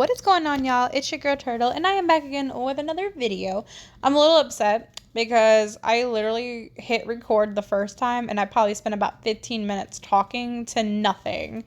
What is going on, y'all? It's your girl Turtle, and I am back again with another video. I'm a little upset because I literally hit record the first time, and I probably spent about 15 minutes talking to nothing.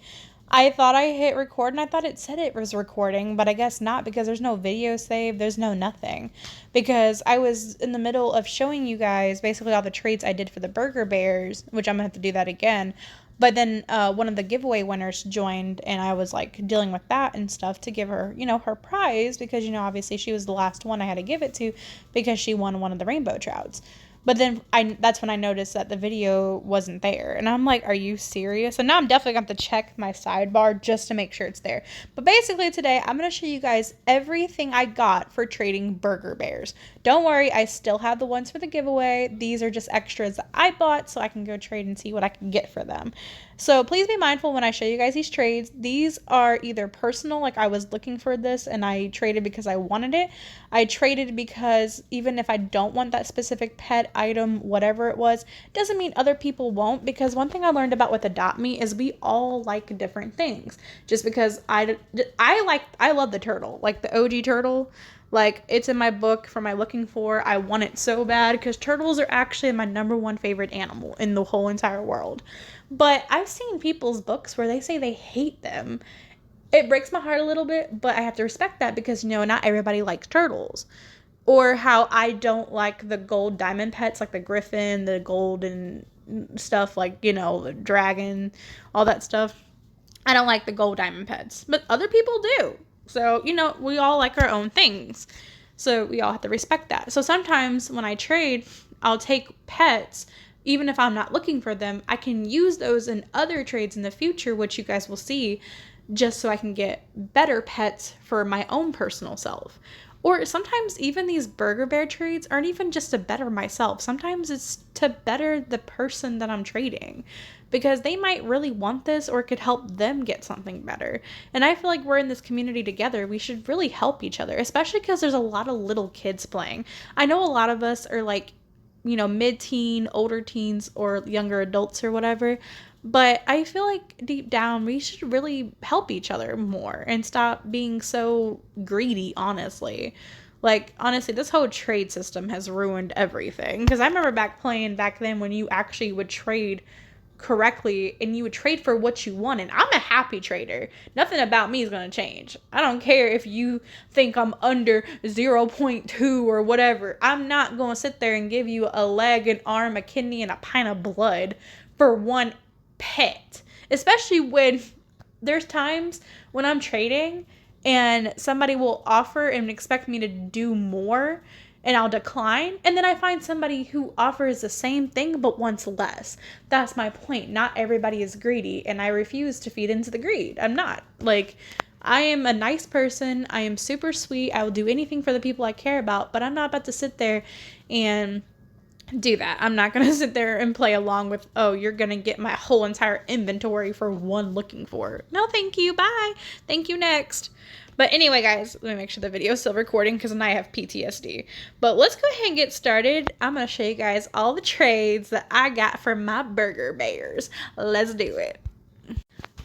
I thought I hit record, and I thought it said it was recording, but I guess not because there's no video saved, there's no nothing. Because I was in the middle of showing you guys basically all the trades I did for the Burger Bears, which I'm going to have to do that again. But then one of the giveaway winners joined, and I was like dealing with that and stuff to give her, her prize because, obviously she was the last one I had to give it to because she won one of the rainbow trouts. But then that's when I noticed that the video wasn't there. And I'm like, are you serious? So now I'm definitely going to check my sidebar just to make sure it's there. But basically today, I'm going to show you guys everything I got for trading Burger Bears. Don't worry, I still have the ones for the giveaway. These are just extras that I bought so I can go trade and see what I can get for them. So please be mindful when I show you guys these trades. These are either personal, like I was looking for this and I traded because I wanted it. I traded because even if I don't want that specific pet item, whatever it was, doesn't mean other people won't, because one thing I learned about with Adopt Me is we all like different things. Just because I love the turtle, like the OG turtle. Like, it's in my book for my looking for. I want it so bad because turtles are actually my number one favorite animal in the whole entire world. But I've seen people's books where they say they hate them. It breaks my heart a little bit, but I have to respect that because, not everybody likes turtles. Or how I don't like the gold diamond pets, like the griffin, the golden stuff, like, the dragon, all that stuff. I don't like the gold diamond pets, but other people do. So, we all like our own things. So we all have to respect that. So sometimes when I trade, I'll take pets, even if I'm not looking for them, I can use those in other trades in the future, which you guys will see, just so I can get better pets for my own personal self. Or sometimes even these Burger Bear trades aren't even just to better myself. Sometimes it's to better the person that I'm trading, because they might really want this or it could help them get something better. And I feel like we're in this community together. We should really help each other, especially because there's a lot of little kids playing. I know a lot of us are like, mid-teen, older teens, or younger adults or whatever. But I feel like deep down, we should really help each other more and stop being so greedy, honestly. Like, honestly, this whole trade system has ruined everything. Because I remember playing back then when you actually would trade correctly and you would trade for what you wanted. I'm a happy trader. Nothing about me is going to change. I don't care if you think I'm under 0.2 or whatever. I'm not going to sit there and give you a leg, an arm, a kidney, and a pint of blood for one pet. Especially when there's times when I'm trading and somebody will offer and expect me to do more, and I'll decline. And then I find somebody who offers the same thing but wants less. That's my point. Not everybody is greedy, and I refuse to feed into the greed. I'm not. Like, I am a nice person. I am super sweet. I will do anything for the people I care about, but I'm not about to sit there and do that. I'm not going to sit there and play along with, oh, you're going to get my whole entire inventory for one looking for. No, thank you. Bye. Thank you. Next. But anyway, guys, let me make sure the video is still recording because then I have PTSD. But let's go ahead and get started. I'm going to show you guys all the trades that I got from my Burger Bears. Let's do it.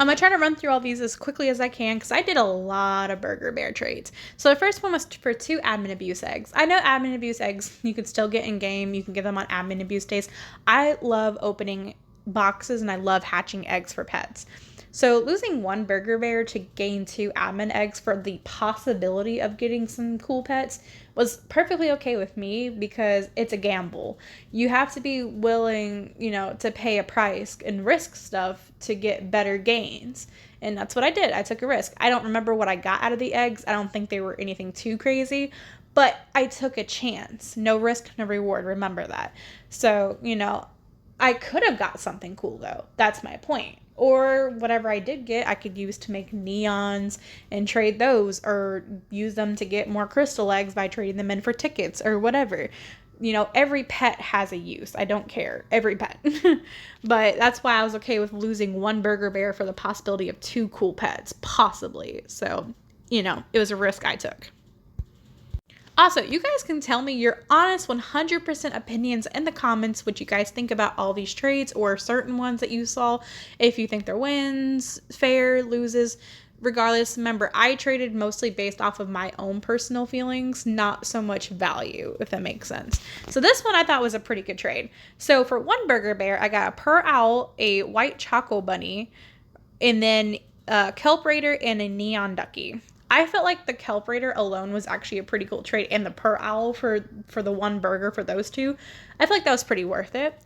I'm going to try to run through all these as quickly as I can because I did a lot of Burger Bear trades. So the first one was for 2 admin abuse eggs. I know admin abuse eggs you can still get in game. You can get them on admin abuse days. I love opening boxes and I love hatching eggs for pets. So losing 1 Burger Bear to gain 2 admin eggs for the possibility of getting some cool pets was perfectly okay with me because it's a gamble. You have to be willing, to pay a price and risk stuff to get better gains. And that's what I did. I took a risk. I don't remember what I got out of the eggs. I don't think they were anything too crazy, but I took a chance. No risk, no reward. Remember that. So, I could have got something cool though. That's my point. Or whatever I did get, I could use to make neons and trade those, or use them to get more crystal eggs by trading them in for tickets or whatever. Every pet has a use. I don't care. Every pet. But that's why I was okay with losing 1 Burger Bear for the possibility of 2 cool pets, possibly. So, it was a risk I took. Also, you guys can tell me your honest 100% opinions in the comments, what you guys think about all these trades or certain ones that you saw. If you think they're wins, fair, loses, regardless, remember, I traded mostly based off of my own personal feelings, not so much value, if that makes sense. So this one I thought was a pretty good trade. So for one Burger Bear, I got a Per Owl, a White Choco Bunny, and then a Kelp Raider and a Neon Ducky. I felt like the Kelp Raider alone was actually a pretty cool trade, and the Per Owl for the one burger for those two. I feel like that was pretty worth it.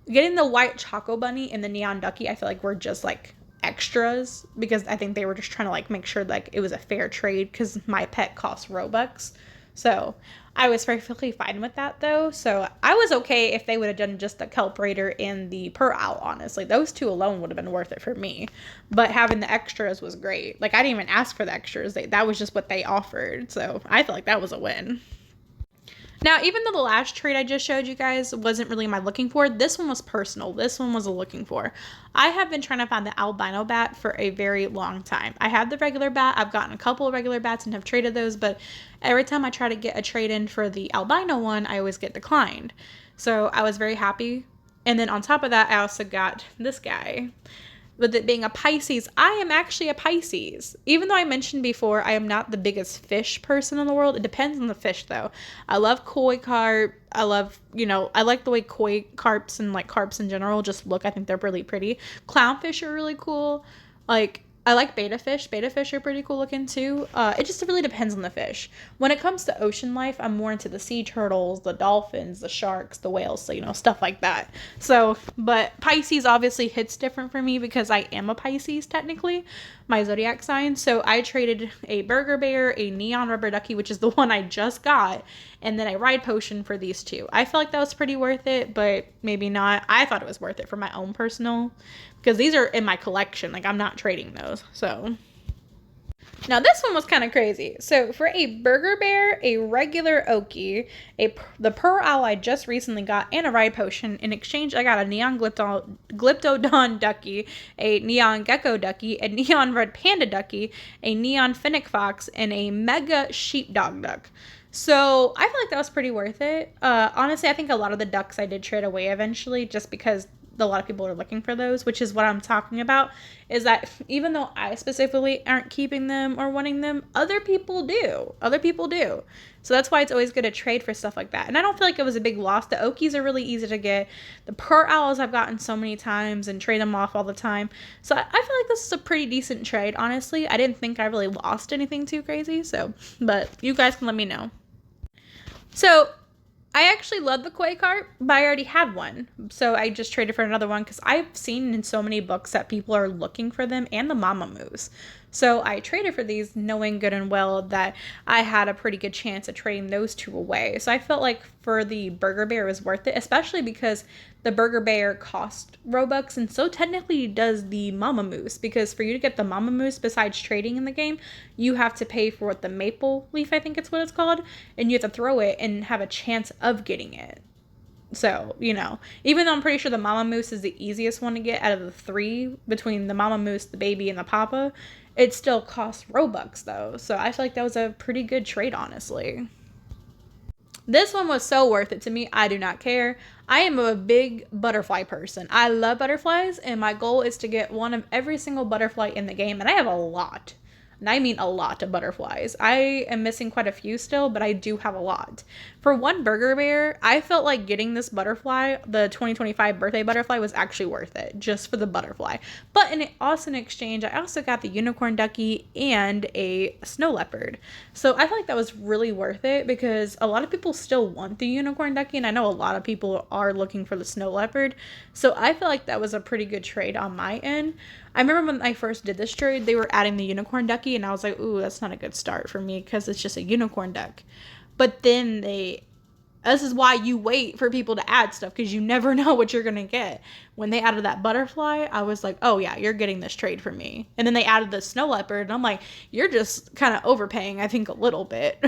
Getting the White Choco Bunny and the Neon Ducky, I feel like were just like extras, because I think they were just trying to like make sure like it was a fair trade, because my pet costs Robux. So I was perfectly fine with that though. So I was okay if they would have done just the Kelp Raider and the Per Owl, honestly. Those two alone would have been worth it for me. But having the extras was great. Like, I didn't even ask for the extras. That was just what they offered. So I feel like that was a win. Now, even though the last trade I just showed you guys wasn't really my looking for, this one was personal. This one was a looking for. I have been trying to find the albino bat for a very long time. I have the regular bat. I've gotten a couple of regular bats and have traded those, but every time I try to get a trade in for the albino one, I always get declined. So I was very happy. And then on top of that, I also got this guy. With it being a Pisces, I am actually a Pisces. Even though I mentioned before, I am not the biggest fish person in the world. It depends on the fish, though. I love koi carp. I love, I like the way koi carps and like carps in general just look. I think they're really pretty. Clownfish are really cool. Like, I like betta fish. Betta fish are pretty cool looking too. It just really depends on the fish. When it comes to ocean life, I'm more into the sea turtles, the dolphins, the sharks, the whales, so stuff like that. So, but Pisces obviously hits different for me because I am a Pisces technically, my zodiac sign. So I traded a Burger Bear, a Neon Rubber Ducky, which is the one I just got, and then a Ride Potion for these two. I feel like that was pretty worth it, but maybe not. I thought it was worth it for my own personal, because these are in my collection. Like, I'm not trading those. So now this one was kind of crazy. So for a Burger Bear, a regular Oki, the Per Owl I just recently got, and a Ride Potion, in exchange I got a Neon Glyptodon Ducky, a Neon Gecko Ducky, a Neon Red Panda Ducky, a Neon Fennec Fox, and a Mega Sheepdog Duck. So I feel like that was pretty worth it. Honestly, I think a lot of the ducks I did trade away eventually, just because a lot of people are looking for those, which is what I'm talking about, is that even though I specifically aren't keeping them or wanting them, other people do. So that's why it's always good to trade for stuff like that. And I don't feel like it was a big loss. The Okies are really easy to get. The Per Owls I've gotten so many times and trade them off all the time. So I feel like this is a pretty decent trade, honestly. I didn't think I really lost anything too crazy. So, but you guys can let me know. So I actually love the koi carp, but I already had one. So I just traded for another one because I've seen in so many books that people are looking for them, and the mama moose. So I traded for these knowing good and well that I had a pretty good chance of trading those two away. So I felt like for the Burger Bear it was worth it, especially because the Burger Bear cost Robux, and so technically does the mama moose, because for you to get the mama moose, besides trading in the game, you have to pay for the maple leaf, I think it's what it's called, and you have to throw it and have a chance of getting it. So, even though I'm pretty sure the mama moose is the easiest one to get out of the three, between the mama moose, the baby, and the papa, it still costs Robux though. So I feel like that was a pretty good trade, honestly. This one was so worth it to me. I do not care. I am a big butterfly person. I love butterflies, and my goal is to get one of every single butterfly in the game, and I have a lot. And I mean a lot of butterflies. I am missing quite a few still, but I do have a lot. For one Burger Bear, I felt like getting this butterfly, the 2025 birthday butterfly, was actually worth it, just for the butterfly. But in exchange, I also got the Unicorn Ducky and a Snow Leopard. So I feel like that was really worth it, because a lot of people still want the Unicorn Ducky, and I know a lot of people are looking for the Snow Leopard. So I feel like that was a pretty good trade on my end. I remember when I first did this trade, they were adding the Unicorn Ducky, and I was like, ooh, that's not a good start for me, because it's just a unicorn duck. But then this is why you wait for people to add stuff, because you never know what you're going to get. When they added that butterfly, I was like, oh yeah, you're getting this trade for me. And then they added the Snow Leopard, and I'm like, you're just kind of overpaying, I think, a little bit.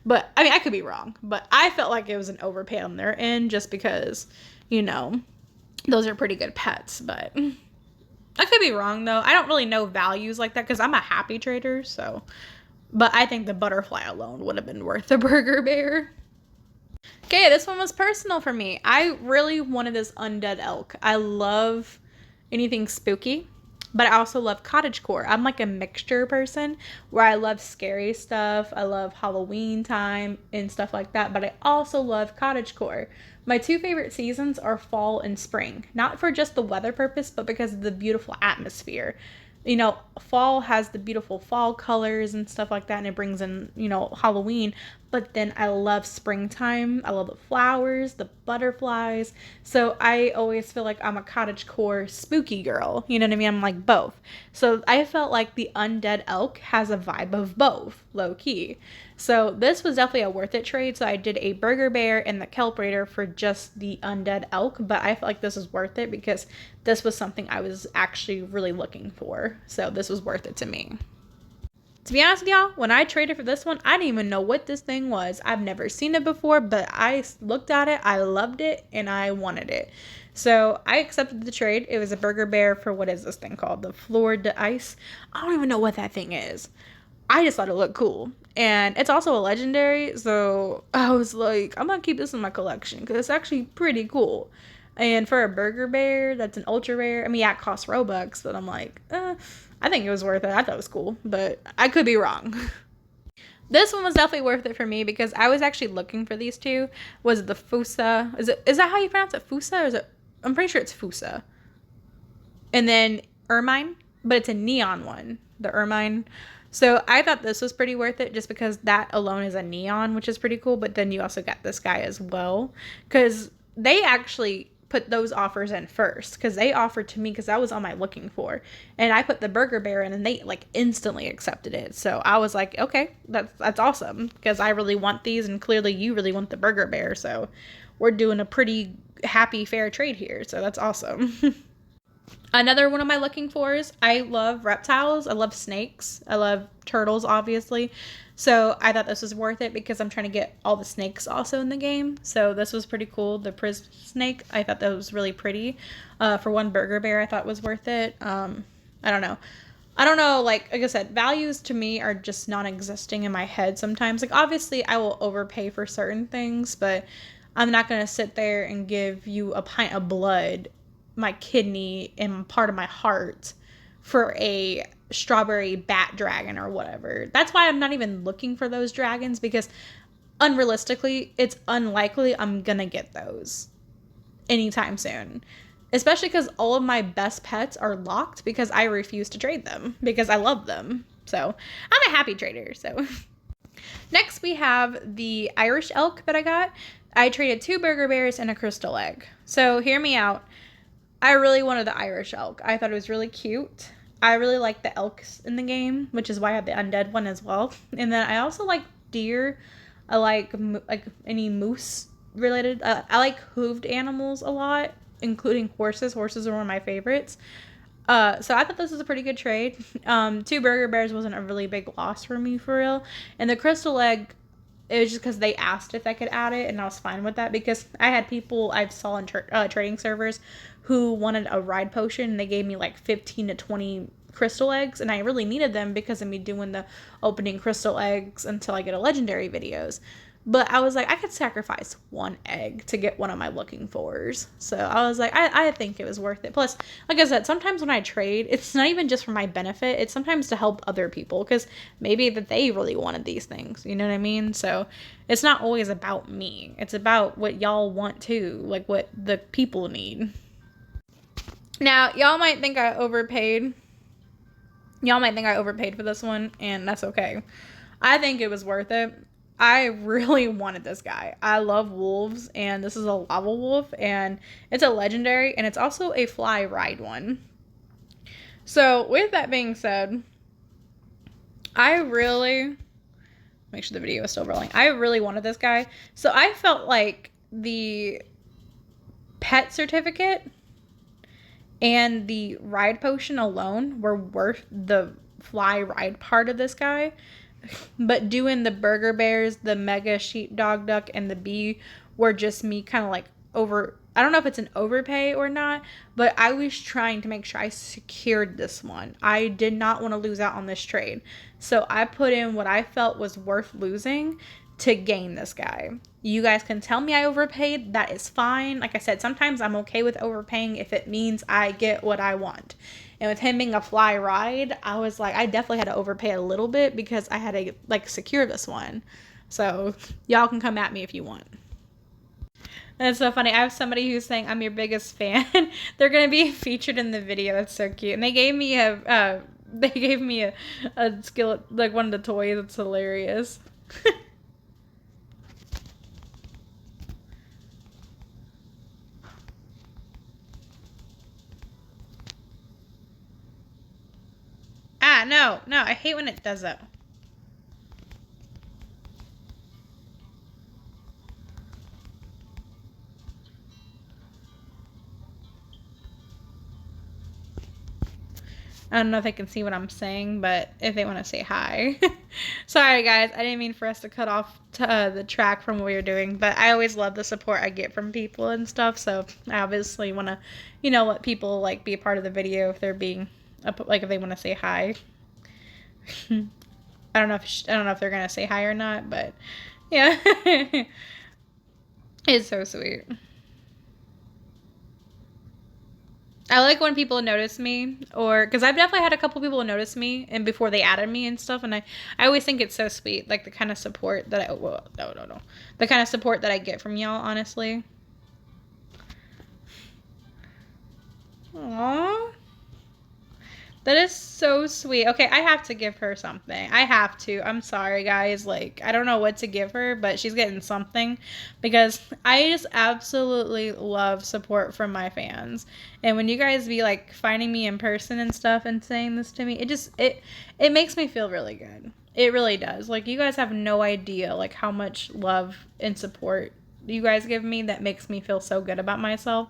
But, I mean, I could be wrong, but I felt like it was an overpay on their end, just because, those are pretty good pets, but I could be wrong, though. I don't really know values like that, because I'm a happy trader, so. But I think the butterfly alone would have been worth the Burger Bear. Okay, this one was personal for me. I really wanted this undead elk. I love anything spooky, but I also love cottagecore. I'm like a mixture person where I love scary stuff. I love Halloween time and stuff like that, but I also love cottagecore. My two favorite seasons are fall and spring, not for just the weather purpose, but because of the beautiful atmosphere. You know, fall has the beautiful fall colors and stuff like that, and it brings in, you know, Halloween. But then I love springtime. I love the flowers, the butterflies. So I always feel like I'm a cottagecore spooky girl. You know what I mean? I'm like both. So I felt like the Undead Elk has a vibe of both, low key. So this was definitely a worth it trade. So I did a Burger Bear and the Kelp Raider for just the Undead Elk, but I felt like this was worth it because this was something I was actually really looking for. So this was worth it to me. To be honest with y'all, when I traded for this one, I didn't even know what this thing was. I've never seen it before, but I looked at it, I loved it, and I wanted it. So I accepted the trade. It was a Burger Bear for, what is this thing called? The Fleur de Ice. I don't even know what that thing is. I just thought it looked cool. And it's also a legendary, so I was like, I'm going to keep this in my collection because it's actually pretty cool. And for a Burger Bear, that's an ultra rare. I mean, yeah, it costs Robux, but I'm like, I think it was worth it. I thought it was cool, but I could be wrong. This one was definitely worth it for me because I was actually looking for these two. Was the Fusa? Is that how you pronounce it? Fusa? Or is it? I'm pretty sure it's Fusa. And then Ermine, but it's a neon one. The Ermine. So I thought this was pretty worth it just because that alone is a neon, which is pretty cool. But then you also got this guy as well. Because they actually put those offers in first because they offered to me because that was all my looking for, and I put the Burger Bear in and they like instantly accepted it. So I was like, okay, that's awesome because I really want these and clearly you really want the Burger Bear, so we're doing a pretty happy fair trade here, so that's awesome. Another one of my looking fors, I love reptiles, I love snakes, I love turtles, obviously. So I thought this was worth it because I'm trying to get all the snakes also in the game. So this was pretty cool. The prism snake, I thought that was really pretty. For one Burger Bear, I thought was worth it. I don't know. I don't know, like I said, values to me are just non-existing in my head sometimes. Like, obviously, I will overpay for certain things, but I'm not going to sit there and give you a pint of blood, my kidney, and part of my heart for a strawberry bat dragon or whatever. That's why I'm not even looking for those dragons because unrealistically, it's unlikely I'm going to get those anytime soon. Especially because all of my best pets are locked because I refuse to trade them because I love them. So I'm a happy trader. So next we have the Irish elk that I got. I traded 2 Burger Bears and a crystal egg. So hear me out. I really wanted the Irish elk. I thought it was really cute. I really like the elks in the game, which is why I have the undead one as well. And then I also like deer. I like any moose related. I like hooved animals a lot, including horses. Horses are one of my favorites. So I thought this was a pretty good trade. 2 Burger Bears wasn't a really big loss for me, for real. And the crystal egg, it was just because they asked if I could add it, and I was fine with that because I had people I saw in trading servers who wanted a ride potion, and they gave me like 15 to 20 crystal eggs, and I really needed them because of me doing the opening crystal eggs until I get a legendary videos. But I was like, I could sacrifice 1 egg to get one of my looking fors. So I was like, I think it was worth it. Plus, like I said, sometimes when I trade, it's not even just for my benefit. It's sometimes to help other people because maybe that they really wanted these things. You know what I mean? So it's not always about me. It's about what y'all want too, like what the people need. Now, y'all might think I overpaid. Y'all might think I overpaid for this one, and that's okay. I think it was worth it. I really wanted this guy. I love wolves, and this is a lava wolf, and it's a legendary, and it's also a fly ride one. So, with that being said, I really... Make sure the video is still rolling. I really wanted this guy. So, I felt like the pet certificate and the ride potion alone were worth the fly ride part of this guy. But doing the Burger Bears, the Mega Sheepdog Duck, and the bee were just me kind of like over... I don't know if it's an overpay or not, but I was trying to make sure I secured this one. I did not want to lose out on this trade. So I put in what I felt was worth losing to gain this guy. You guys can tell me I overpaid. That is fine. Like I said, sometimes I'm okay with overpaying if it means I get what I want. And with him being a fly ride, I was like, I definitely had to overpay a little bit because I had to like secure this one. So y'all can come at me if you want. That's so funny. I have somebody who's saying I'm your biggest fan. They're gonna be featured in the video. That's so cute. And they gave me a skillet, like one of the toys. It's hilarious. No, I hate when it does that. I don't know if they can see what I'm saying, but if they want to say hi. Sorry, guys. I didn't mean for us to cut off the track from what we were doing, but I always love the support I get from people and stuff, so I obviously want to, let people, like, be a part of the video if they're being, like, if they want to say hi. I don't know if they're going to say hi or not, but, yeah. It's so sweet. I like when people notice me, or because I've definitely had a couple people notice me and before they added me and stuff, and I always think it's so sweet, like the kind of support that the kind of support that I get from y'all, honestly. Aww. That is so sweet. Okay, I have to give her something. I have to. I'm sorry, guys. Like, I don't know what to give her, but she's getting something because I just absolutely love support from my fans. And when you guys be, like, finding me in person and stuff and saying this to me, it makes me feel really good. It really does. Like, you guys have no idea, like, how much love and support you guys give me that makes me feel so good about myself.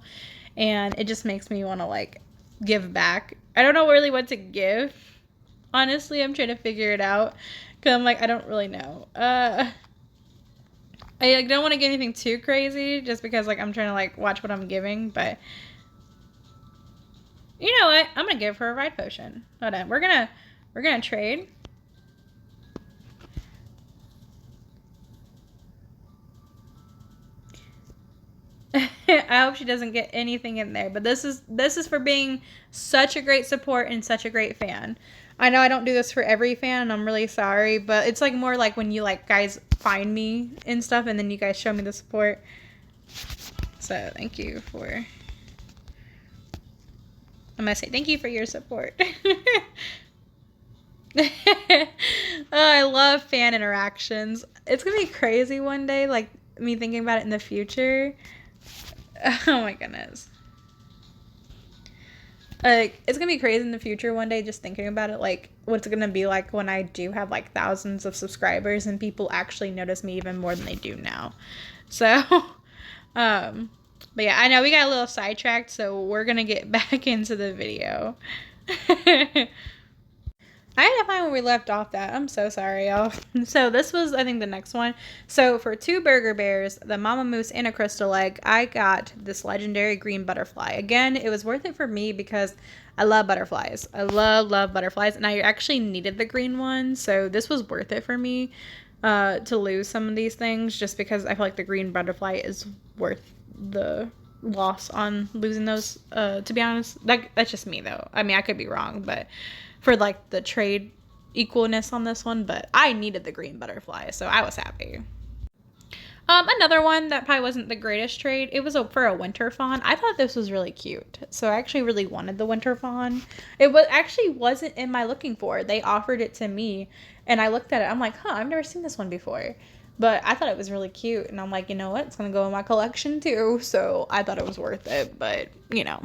And it just makes me want to, like, give back. I don't know really what to give. Honestly, I'm trying to figure it out. Because I'm like, I don't really know. I like, don't want to get anything too crazy. Just because like I'm trying to like watch what I'm giving. But you know what? I'm going to give her a ride potion. Hold on. We're gonna trade. I hope she doesn't get anything in there. But this is for being such a great support and such a great fan. I know I don't do this for every fan, and I'm really sorry, but it's like more like when you like guys find me and stuff, and then you guys show me the support. So thank you for. I'm gonna say thank you for your support. Oh, I love fan interactions. It's gonna be crazy one day, like me thinking about it in the future. Oh my goodness. Like, it's gonna be crazy in the future one day just thinking about it, like what's it gonna be like when I do have like thousands of subscribers and people actually notice me even more than they do now. So but yeah, I know we got a little sidetracked, so we're gonna get back into the video. I had to find where we left off at. I'm so sorry, y'all. So this was, I think, the next one. So for 2 Burger Bears, the Mama Moose, and a Crystal Egg, I got this legendary green butterfly. Again, it was worth it for me because I love butterflies. I love butterflies, and I actually needed the green one, so this was worth it for me to lose some of these things just because I feel like the green butterfly is worth the loss on losing those, to be honest. That's just me, though. I mean, I could be wrong, but for like the trade equalness on this one, but I needed the green butterfly, so I was happy. Another one that probably wasn't the greatest trade, it was for a winter fawn. I thought this was really cute, so I actually really wanted the winter fawn. It wasn't in my looking for. They offered it to me, and I looked at it. I'm like, I've never seen this one before. But I thought it was really cute, and I'm like, you know what? It's going to go in my collection too, so I thought it was worth it, but, you know.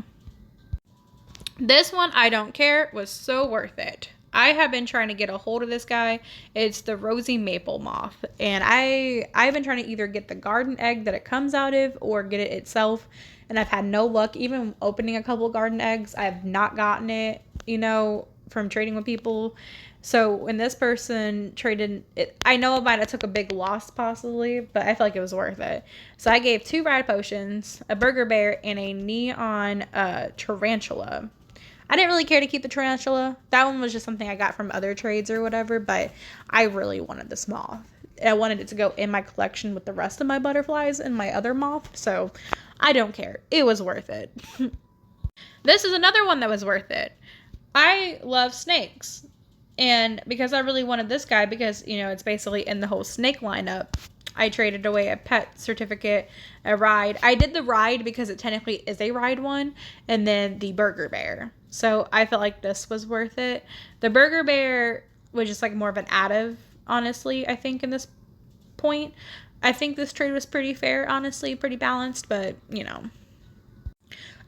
This one, I don't care, was so worth it. I have been trying to get a hold of this guy. It's the Rosy Maple Moth. And I've been trying to either get the garden egg that it comes out of or get it itself. And I've had no luck. Even opening a couple garden eggs, I have not gotten it, from trading with people. So when this person traded it, I know it might have took a big loss possibly, but I feel like it was worth it. So I gave 2 ride potions, a Burger Bear, and a neon tarantula. I didn't really care to keep the tarantula. That one was just something I got from other trades or whatever, but I really wanted this moth. I wanted it to go in my collection with the rest of my butterflies and my other moth. So I don't care. It was worth it. This is another one that was worth it. I love snakes. And because I really wanted this guy, because, you know, it's basically in the whole snake lineup, I traded away a pet certificate, a ride. I did the ride because it technically is a ride one, and then the Burger Bear. So I felt like this was worth it. The Burger Bear was just like more of an additive, honestly, I think, in this point. I think this trade was pretty fair, honestly, pretty balanced, but, you know.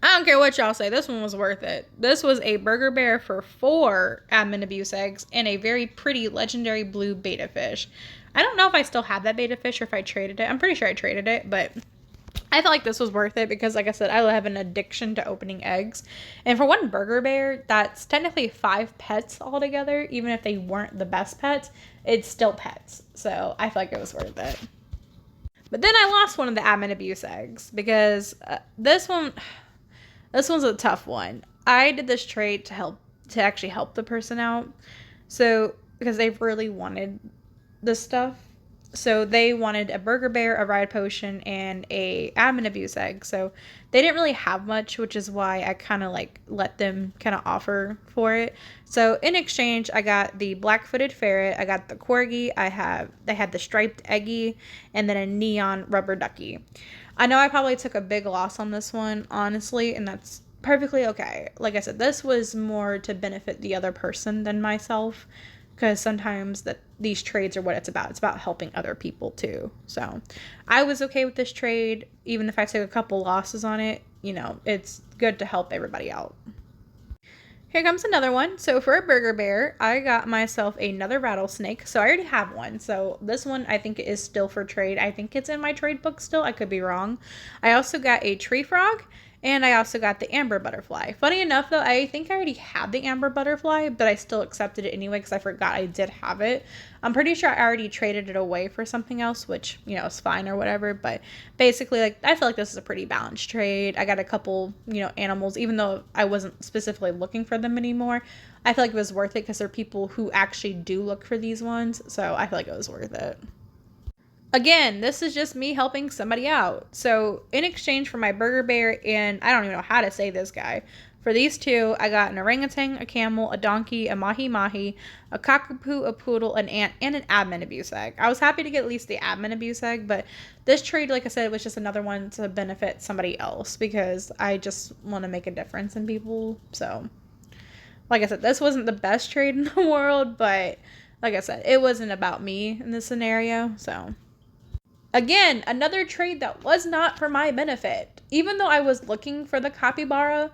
I don't care what y'all say. This one was worth it. This was a Burger Bear for 4 admin abuse eggs and a very pretty legendary blue beta fish. I don't know if I still have that beta fish or if I traded it. I'm pretty sure I traded it, but I felt like this was worth it because, like I said, I have an addiction to opening eggs. And for one Burger Bear, that's technically 5 pets altogether. Even if they weren't the best pets, it's still pets. So I feel like it was worth it. But then I lost one of the admin abuse eggs because this one's a tough one. I did this trade to actually help the person out. So, because they really wanted this stuff. So they wanted a Burger Bear, a Ride Potion, and a admin abuse egg. So they didn't really have much, which is why I kind of like let them kind of offer for it. So in exchange, I got the black-footed ferret, I got the corgi, they had the striped eggy, and then a neon rubber ducky. I know I probably took a big loss on this one, honestly, and that's perfectly okay. Like I said, this was more to benefit the other person than myself, because sometimes these trades are what it's about. It's about helping other people too. So I was okay with this trade, even if I took a couple losses on it. You know, it's good to help everybody out. Here comes another one. So for a Burger Bear, I got myself another rattlesnake. So I already have one. So this one I think is still for trade. I think it's in my trade book still. I could be wrong. I also got a tree frog. And I also got the amber butterfly. Funny enough, though, I think I already had the amber butterfly, but I still accepted it anyway because I forgot I did have it. I'm pretty sure I already traded it away for something else, which, you know, is fine or whatever. But basically, like, I feel like this is a pretty balanced trade. I got a couple, you know, animals, even though I wasn't specifically looking for them anymore. I feel like it was worth it because there are people who actually do look for these ones. So I feel like it was worth it. Again, this is just me helping somebody out. So in exchange for my Burger Bear and I don't even know how to say this guy, for these two, I got an orangutan, a camel, a donkey, a mahi-mahi, a cockapoo, a poodle, an ant, and an admin abuse egg. I was happy to get at least the admin abuse egg, but this trade, like I said, was just another one to benefit somebody else because I just want to make a difference in people. So, like I said, this wasn't the best trade in the world, but like I said, it wasn't about me in this scenario, so... Again, another trade that was not for my benefit. Even though I was looking for the capybara,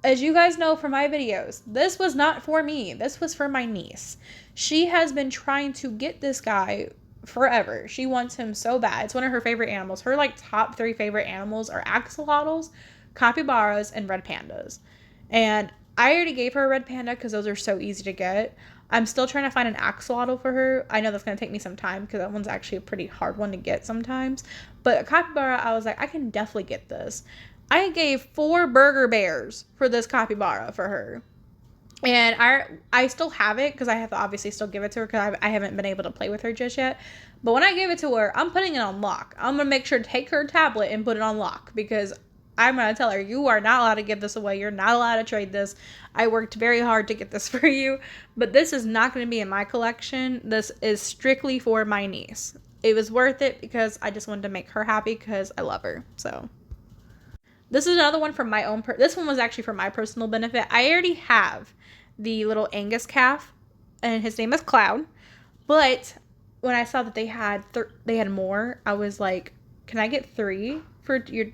as you guys know from my videos, this was not for me. This was for my niece. She has been trying to get this guy forever. She wants him so bad. It's one of her favorite animals. Her like top 3 favorite animals are axolotls, capybaras, and red pandas. And I already gave her a red panda because those are so easy to get. I'm still trying to find an axolotl for her. I know that's going to take me some time because that one's actually a pretty hard one to get sometimes. But a capybara, I was like, I can definitely get this. I gave 4 Burger Bears for this capybara for her. And I still have it because I have to obviously still give it to her because I haven't been able to play with her just yet. But when I gave it to her, I'm putting it on lock. I'm going to make sure to take her tablet and put it on lock because I'm going to tell her, you are not allowed to give this away. You're not allowed to trade this. I worked very hard to get this for you, but this is not going to be in my collection. This is strictly for my niece. It was worth it because I just wanted to make her happy because I love her. So this is another one from my own. This one was actually for my personal benefit. I already have the little Angus calf and his name is Cloud. But when I saw that they had more, I was like, can I get 3 for your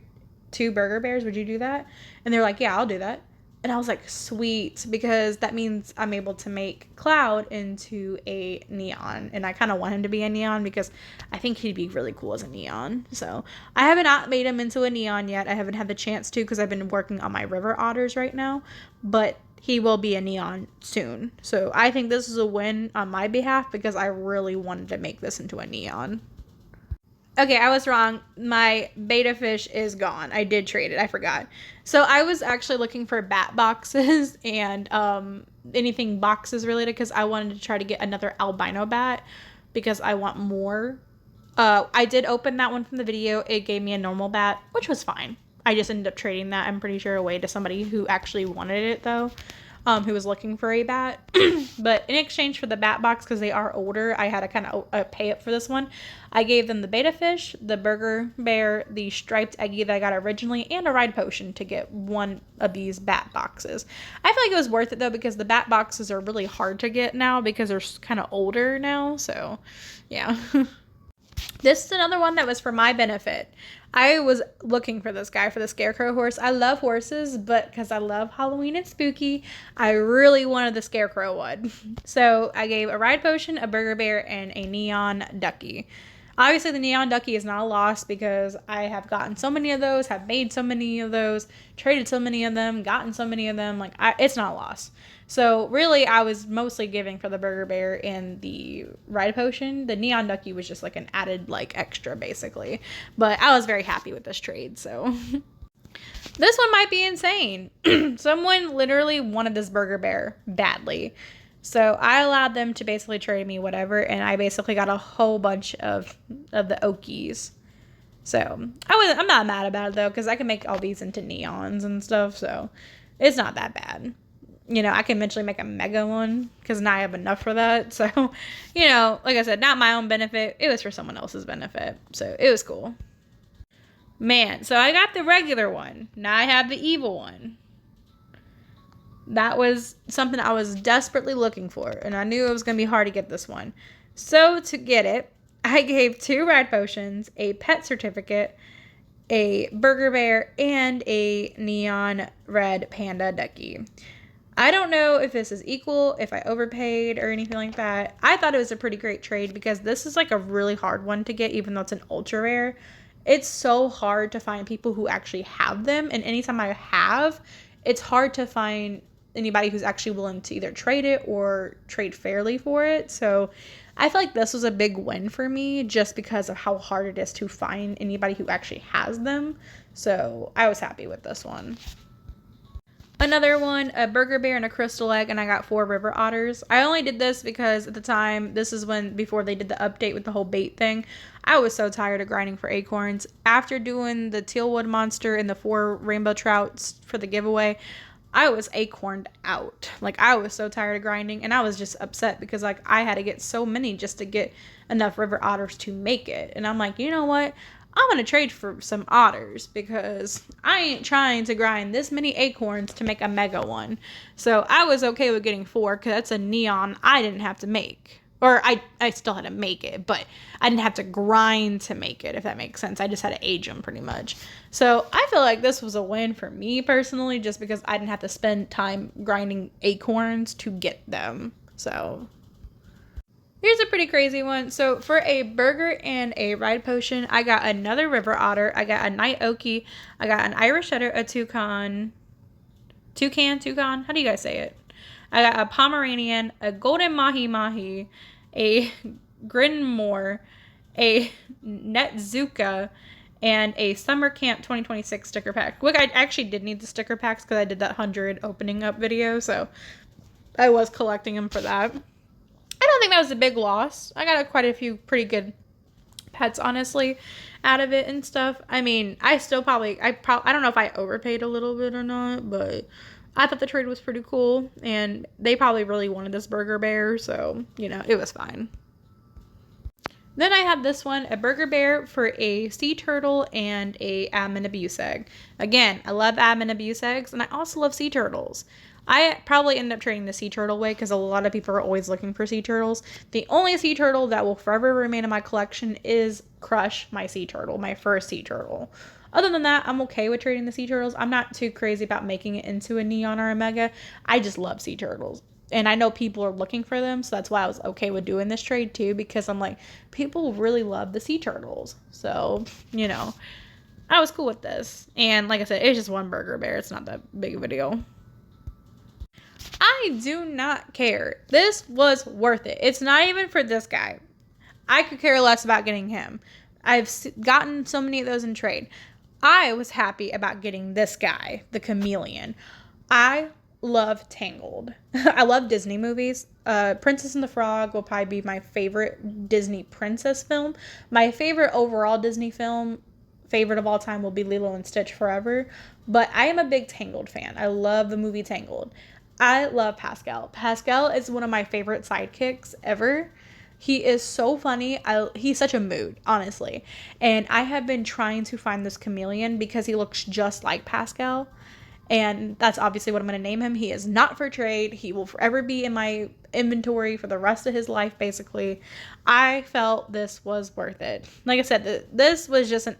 2 Burger Bears? Would you do that? And they're like, yeah, I'll do that. And I was like, sweet, because that means I'm able to make Cloud into a neon. And I kind of want him to be a neon because I think he'd be really cool as a neon. So I haven't not made him into a neon yet. I haven't had the chance to because I've been working on my river otters right now. But he will be a neon soon. So I think this is a win on my behalf because I really wanted to make this into a neon. Okay, I was wrong. My beta fish is gone. I did trade it. I forgot. So I was actually looking for bat boxes and anything boxes related because I wanted to try to get another albino bat because I want more. I did open that one from the video. It gave me a normal bat, which was fine. I just ended up trading that, I'm pretty sure, away to somebody who actually wanted it, though, who was looking for a bat. But in exchange for the bat box, because they are older, I had to kind of pay up for this one. I gave them the beta fish, the burger bear, the striped eggie that I got originally, and a ride potion to get one of these bat boxes. I feel like it was worth it, though, because the bat boxes are really hard to get now because they're kind of older now. So, yeah. This is another one that was for my benefit. I was looking for this guy for the scarecrow horse. I love horses, but because I love Halloween and spooky, I really wanted the scarecrow one. So I gave a ride potion, a burger bear, and a neon ducky. Obviously, the neon ducky is not a loss because I have gotten so many of those, have made so many of those, traded so many of them, gotten so many of them. It's not a loss. So really, I was mostly giving for the burger bear and the ride potion. The neon ducky was just like an added extra, basically. But I was very happy with this trade, so... This one might be insane. Someone literally wanted this burger bear badly. So I allowed them to basically trade me whatever, and I basically got a whole bunch of the Okies. So I'm not mad about it, though, because I can make all these into neons and stuff, so it's not that bad. I can eventually make a mega one because now I have enough for that. So, like I said, not my own benefit. It was for someone else's benefit. So it was cool. Man, so I got the regular one. Now I have the evil one. That was something I was desperately looking for. And I knew it was going to be hard to get this one. So to get it, I gave 2 ride potions, a pet certificate, a burger bear, and a neon red panda ducky. I don't know if this is equal, if I overpaid or anything like that. I thought it was a pretty great trade because this is a really hard one to get, even though it's an ultra rare. It's so hard to find people who actually have them. And anytime I have, it's hard to find anybody who's actually willing to either trade it or trade fairly for it. So I feel like this was a big win for me just because of how hard it is to find anybody who actually has them. So I was happy with this one. Another one, a burger bear and a crystal egg, and I got 4 river otters. I only did this because at the time, this is before they did the update with the whole bait thing, I was so tired of grinding for acorns. After doing the tealwood monster and the 4 rainbow trouts for the giveaway, I was acorned out. I was so tired of grinding, and I was just upset because I had to get so many just to get enough river otters to make it. And I'm like, you know what? I'm going to trade for some otters because I ain't trying to grind this many acorns to make a mega one. So I was okay with getting 4 because that's a neon I didn't have to make. Or I still had to make it, but I didn't have to grind to make it, if that makes sense. I just had to age them pretty much. So I feel like this was a win for me personally just because I didn't have to spend time grinding acorns to get them. So... here's a pretty crazy one. So for a burger and a ride potion, I got another river otter. I got a night okie. I got an Irish setter, a toucan. How do you guys say it? I got a Pomeranian, a golden mahi, a Grinmore, a Netzuka, and a Summer Camp 2026 sticker pack. Look, I actually did need the sticker packs because I did that 100 opening up video, so I was collecting them for that. I don't think that was a big loss. I got quite a few pretty good pets, honestly, out of it and stuff. I mean, I don't know if I overpaid a little bit or not, but I thought the trade was pretty cool, and they probably really wanted this burger bear, so, it was fine. Then I have this one, a burger bear for a sea turtle and a admin abuse egg. Again, I love admin abuse eggs, and I also love sea turtles. I probably end up trading the sea turtle away because a lot of people are always looking for sea turtles. The only sea turtle that will forever remain in my collection is Crush, my sea turtle, my first sea turtle. Other than that, I'm okay with trading the sea turtles. I'm not too crazy about making it into a neon or a mega. I just love sea turtles. And I know people are looking for them, so that's why I was okay with doing this trade too, because I'm like, people really love the sea turtles. So, I was cool with this. And like I said, it's just one burger bear. It's not that big of a deal. I do not care. This was worth it. It's not even for this guy. I could care less about getting him. I've gotten so many of those in trade. I was happy about getting this guy, the chameleon. I love Tangled. I love Disney movies. Princess and the Frog will probably be my favorite Disney princess film. My favorite overall Disney film, favorite of all time, will be Lilo and Stitch forever. But I am a big Tangled fan. I love the movie Tangled. I love Pascal. Pascal is one of my favorite sidekicks ever. He is so funny. He's such a mood, honestly. And I have been trying to find this chameleon because he looks just like Pascal. And that's obviously what I'm going to name him. He is not for trade. He will forever be in my inventory for the rest of his life, basically. I felt this was worth it. Like I said, this was just an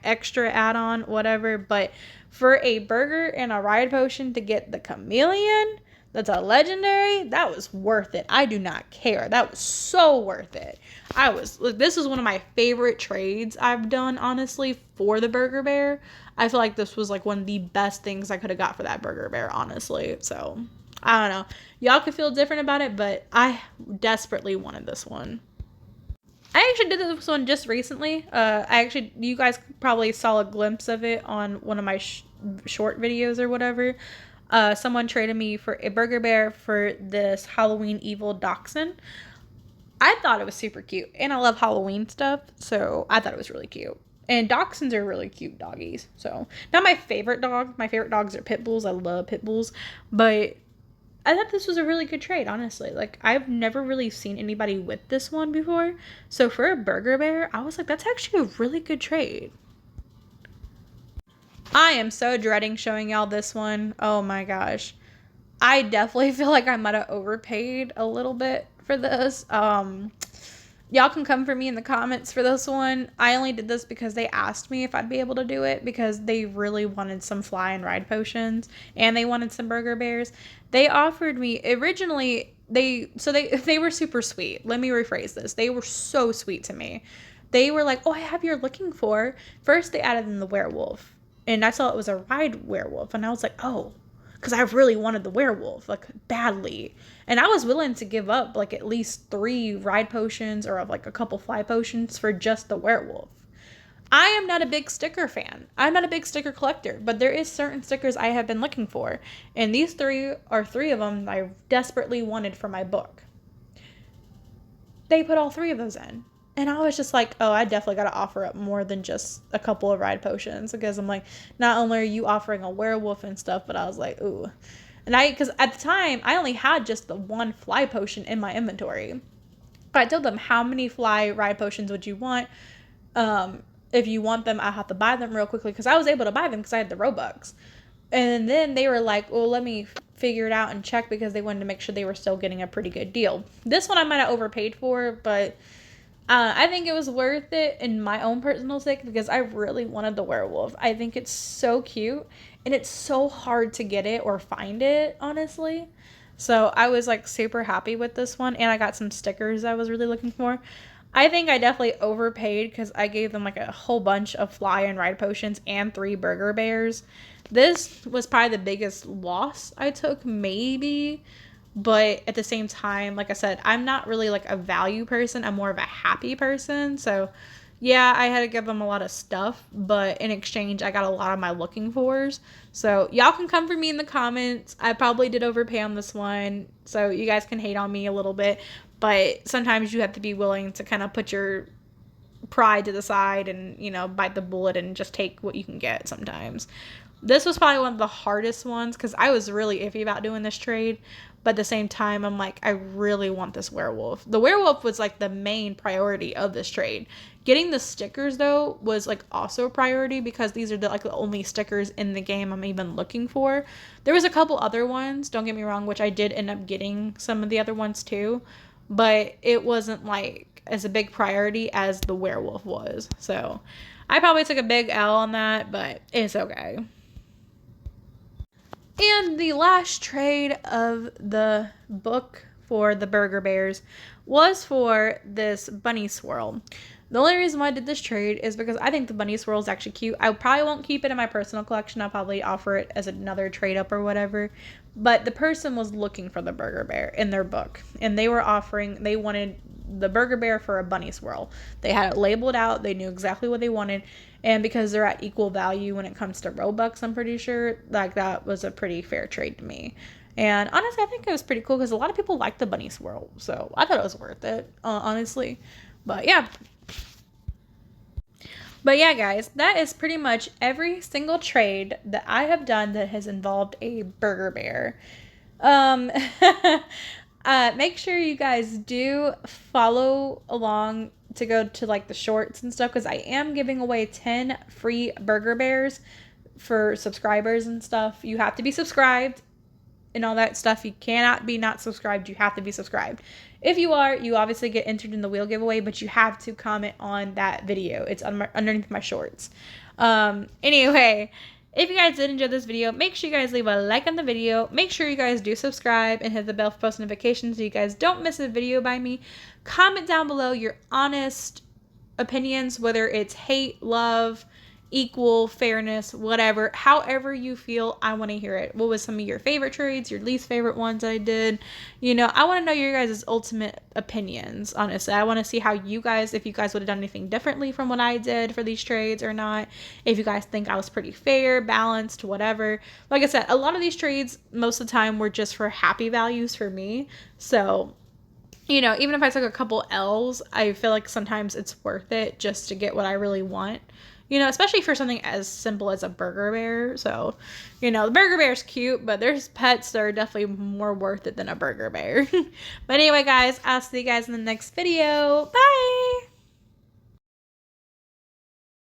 extra add-on, whatever. But for a burger and a ride potion to get the chameleon, that's a legendary, that was worth it. I do not care. That was so worth it. This is one of my favorite trades I've done, honestly, for the Burger Bear. I feel like this was like one of the best things I could have got for that Burger Bear, honestly. So, I don't know. Y'all could feel different about it, but I desperately wanted this one. I actually did this one just recently. You guys probably saw a glimpse of it on one of my short videos or whatever. Someone traded me for a Burger Bear for this Halloween Evil Dachshund. I thought it was super cute, and I love Halloween stuff, so I thought it was really cute. And dachshunds are really cute doggies. So, not my favorite dog. My favorite dogs are pit bulls. I love pit bulls. But I thought this was a really good trade, honestly. Like, I've never really seen anybody with this one before. So, for a Burger Bear, I was like, that's actually a really good trade. I am so dreading showing y'all this one. Oh my gosh. I definitely feel like I might have overpaid a little bit for this. Y'all can come for me in the comments for this one. I only did this because they asked me if I'd be able to do it because they really wanted some fly and ride potions and they wanted some Burger Bears. They offered me originally they were super sweet. Let me rephrase this. They were so sweet to me. They were like, "Oh, I have your looking for." First they added in the werewolf. And I saw it was a ride werewolf and I was like, "Oh, because I really wanted the werewolf, like, badly." And I was willing to give up, like, at least 3 ride potions or, like, a couple fly potions for just the werewolf. I am not a big sticker fan. I'm not a big sticker collector, but there is certain stickers I have been looking for. And these 3 are 3 of them I desperately wanted for my book. They put all 3 of those in. And I was just like, oh, I definitely got to offer up more than just a couple of ride potions. Because I'm like, not only are you offering a werewolf and stuff, but I was like, ooh. And because at the time, I only had just the 1 fly potion in my inventory. But I told them, how many fly ride potions would you want? If you want them, I have to buy them real quickly. Because I was able to buy them because I had the Robux. And then they were like, well, let me figure it out and check because they wanted to make sure they were still getting a pretty good deal. This one I might have overpaid for, but I think it was worth it in my own personal sake because I really wanted the werewolf. I think it's so cute and it's so hard to get it or find it, honestly. So I was like super happy with this one and I got some stickers I was really looking for. I think I definitely overpaid because I gave them like a whole bunch of fly and ride potions and 3 Burger Bears. This was probably the biggest loss I took, maybe. But at the same time, like I said, I'm not really like a value person. I'm more of a happy person. So yeah, I had to give them a lot of stuff, but in exchange, I got a lot of my looking fors. So y'all can come for me in the comments. I probably did overpay on this one. So you guys can hate on me a little bit, but sometimes you have to be willing to kind of put your pride to the side and, you know, bite the bullet and just take what you can get sometimes. This was probably one of the hardest ones because I was really iffy about doing this trade. But at the same time, I'm like, I really want this werewolf. The werewolf was like the main priority of this trade. Getting the stickers, though, was like also a priority because these are the only stickers in the game I'm even looking for. There was a couple other ones, don't get me wrong, which I did end up getting some of the other ones too. But it wasn't like as a big priority as the werewolf was. So I probably took a big L on that, but it's okay. And the last trade of the book for the Burger Bears was for this bunny swirl. The only reason why I did this trade is because I think the bunny swirl is actually cute. I probably won't keep it in my personal collection. I'll probably offer it as another trade up or whatever. But the person was looking for the Burger Bear in their book. And they wanted the Burger Bear for a Bunny Swirl. They had it labeled out. They knew exactly what they wanted. And because they're at equal value when it comes to Robux, I'm pretty sure, like, that was a pretty fair trade to me. And honestly, I think it was pretty cool because a lot of people like the Bunny Swirl. So I thought it was worth it, honestly. But yeah. But yeah, guys, that is pretty much every single trade that I have done that has involved a Burger Bear. Make sure you guys do follow along to go to like the shorts and stuff because I am giving away 10 free Burger Bears for subscribers and stuff. You have to be subscribed and all that stuff. You cannot be not subscribed. You have to be subscribed. If you are, you obviously get entered in the wheel giveaway, but you have to comment on that video. It's underneath my shorts. Anyway, if you guys did enjoy this video, make sure you guys leave a like on the video. Make sure you guys do subscribe and hit the bell for post notifications so you guys don't miss a video by me. Comment down below your honest opinions, whether it's hate, love, equal, fairness, whatever, however you feel. I want to hear it. What was some of your favorite trades, your least favorite ones I did? You know, I want to know your guys' ultimate opinions, honestly. I want to see how you guys, if you guys would have done anything differently from what I did for these trades or not. If you guys think I was pretty fair, balanced, whatever. Like I said, a lot of these trades, most of the time, were just for happy values for me. So, you know, even if I took a couple L's, I feel like sometimes it's worth it just to get what I really want. You know, especially for something as simple as a Burger Bear. So, you know, the Burger Bear's cute, but there's pets that are definitely more worth it than a Burger Bear. But anyway, guys, I'll see you guys in the next video. Bye!